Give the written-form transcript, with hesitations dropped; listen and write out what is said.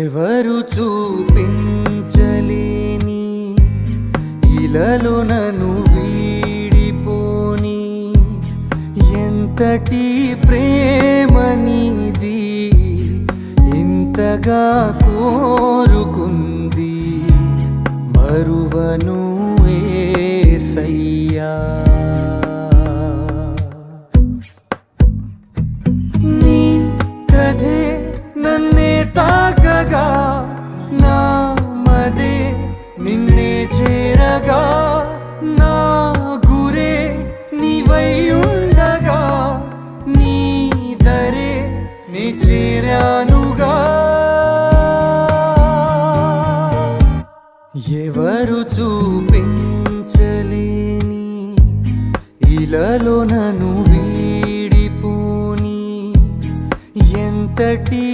ఎవరు చూపించలేని ఇలలో నన్ను వీడిపోని ఎంతటి ప్రేమ నీది ఇంతగా కోరుకుంది మరువను యేసయ్యా నీ కథే నన్నే తాకగా నా మదే నిన్నే చేరగా నా గురే నీవై ఉండగా నీ దరే నీ చేరానుగా ఎవరు చూపించలేని ఇలలో నన్ను వీడిపోని ఎంతటి